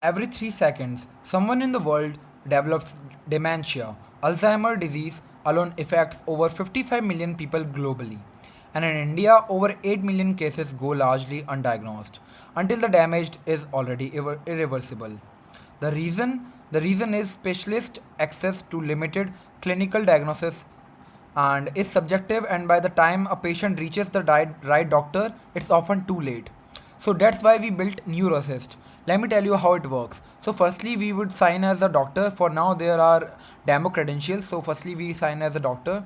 Every 3 seconds, someone in the world develops dementia. Alzheimer's disease alone affects over 55 million people globally. And in India, over 8 million cases go largely undiagnosed until the damage is already irreversible. The reason is specialist access to limited clinical diagnosis and is subjective, and by the time a patient reaches the right doctor it's often too late. So that's why we built Neuroassist. Let me tell you how it works. So firstly we would sign as a doctor. For now there are demo credentials. So firstly we sign as a doctor.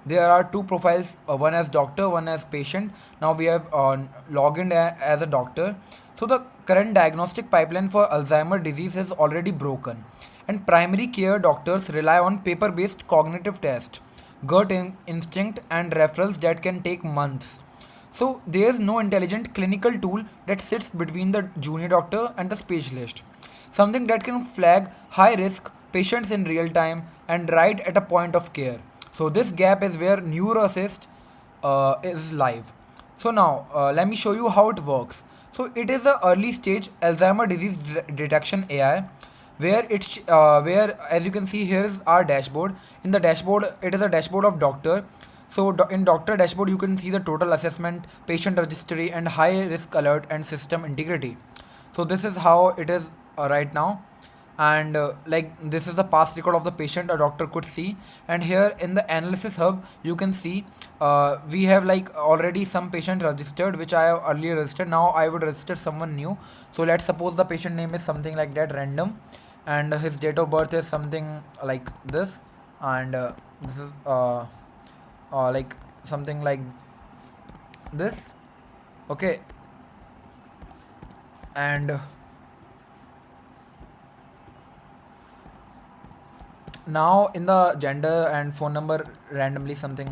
There are two profiles, one as doctor, one as patient. Now we have logged in as a doctor. So the current diagnostic pipeline for Alzheimer disease is already broken, and primary care doctors rely on paper-based cognitive tests, instinct, and referrals that can take months. So there is no intelligent clinical tool that sits between the junior doctor and the specialist. Something that can flag high risk patients in real time and right at a point of care. So this gap is where NeuroAssist is live. So now let me show you how it works. So it is a early stage Alzheimer disease detection AI where where, as you can see, here is our dashboard. In the dashboard it is a dashboard of doctor. So in doctor dashboard you can see the total assessment, patient registry, and high risk alert and system integrity. So this is how it is right now. And like this is the past record of the patient a doctor could see. And here in the analysis hub you can see we have like already some patient registered which I have earlier registered. Now I would register someone new. So let's suppose the patient name is something like that, random, and his date of birth is something like this. And this is like something like this. Okay. And now in the gender and phone number, randomly something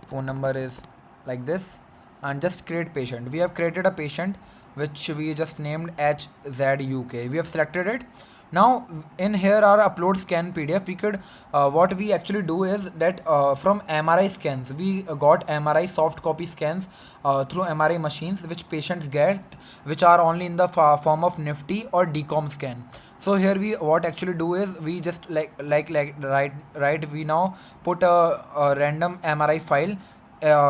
phone number is like this. And just create patient. We have created a patient which we just named HZUK. We have selected it. Now in here our upload scan PDF. We could what we actually do is that from MRI scans we got MRI soft copy scans through MRI machines which patients get, which are only in the form of nifty or decom scan. So here we what actually do is we just right we now put a random MRI file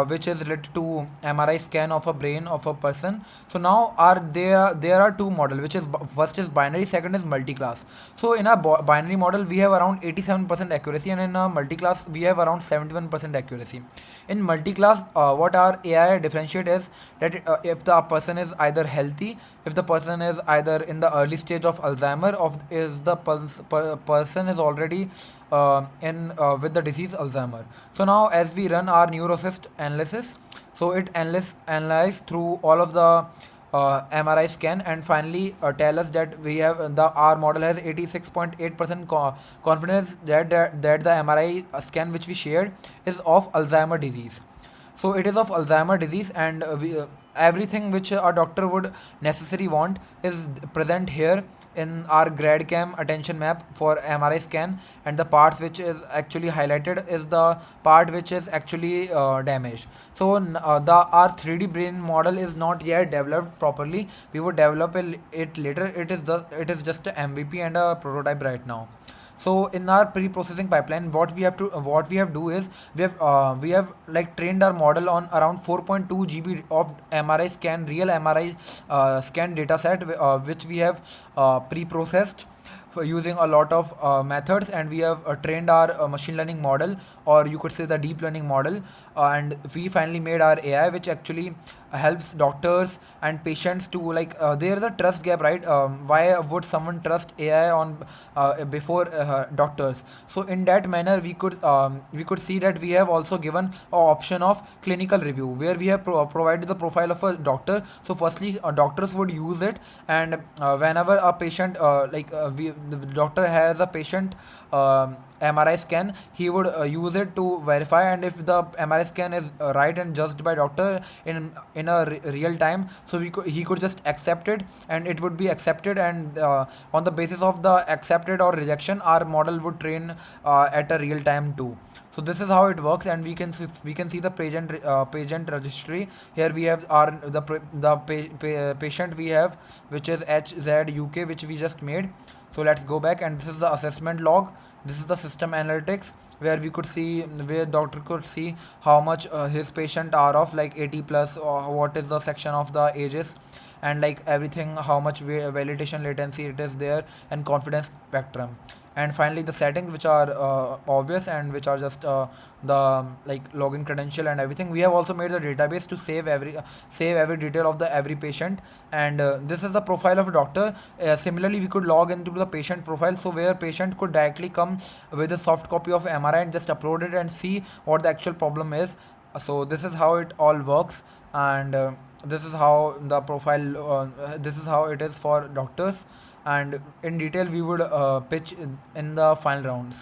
which is related to MRI scan of a brain of a person. So now there are two model, which is first is binary, second is multi-class. So in a binary model we have around 87% accuracy, and in a multi-class we have around 71% accuracy. In multi-class what our AI differentiate is that if the person is either healthy, if the person is either in the early stage of Alzheimer, of is the person is already in with the disease Alzheimer. So now as we run our neurosist analysis, so it analyze through all of the MRI scan and finally tell us that we have the our model has 86.8% confidence that the MRI scan which we shared is of Alzheimer disease. So it is of Alzheimer disease, and everything which a doctor would necessarily want is present here in our GradCam attention map for MRI scan. And the parts which is actually highlighted is the part which is actually damaged. So the our 3D brain model is not yet developed properly. We would develop it later. It is just a MVP and a prototype right now. So in our pre-processing pipeline what we have do is we have like trained our model on around 4.2 GB of MRI scan, real MRI scan data set which we have pre-processed for using a lot of methods, and we have trained our machine learning model, or you could say the deep learning model, and we finally made our AI which actually helps doctors and patients to like there is a trust gap, right? Why would someone trust AI on before doctors? So in that manner we could see that we have also given a option of clinical review where we have provided the profile of a doctor. So firstly doctors would use it, and whenever a patient the doctor has a patient MRI scan, he would use it to verify, and if the MRI scan is right and judged by doctor in a real time, so he could just accept it and it would be accepted, and on the basis of the accepted or rejection our model would train at a real time too. So this is how it works, and we can see the patient registry. Here we have our patient we have, which is HZUK, which we just made. So let's go back, and this is the assessment log. This is the system analytics, where we could see, where doctor could see how much his patient are of, like 80 plus, or what is the section of the ages, and like everything, how much validation latency it is there, and confidence spectrum. And finally the settings, which are obvious, and which are just the like login credential and everything. We have also made the database to save every detail of the every patient. And this is the profile of a doctor. Similarly, we could log into the patient profile, so where patient could directly come with a soft copy of MRI and just upload it and see what the actual problem is. So this is how it all works, and this is how the profile this is how it is for doctors, and in detail we would pitch in the final rounds.